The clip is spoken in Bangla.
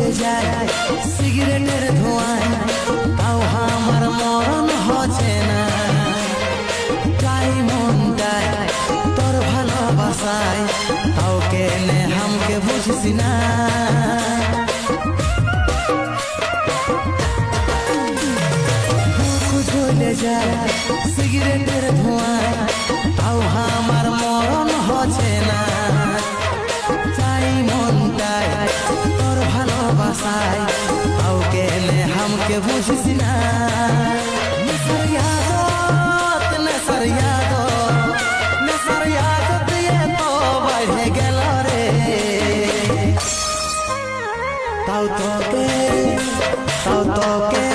জ্বলে যায় সিগারেটের ধোঁয়ায়, তাও আমার মরণ হচ্ছে না। চাই মনটায় তোর ভালোবাসায়, তাও কেনে হামকে বুঝিস না। জ্বলে যায় সিগারেটের ধোঁয়ায়, তাও আমার মরণ হচ্ছে না। চাই মনটায় তোর ভালোবাসায়, তাও কেনে হামকে বুঝিস না। নেশার ইয়াদত, নেশার ইয়াদত, নেশার ইয়াদত দিয়ে তো বাইরে গেল রে। তাও তোকে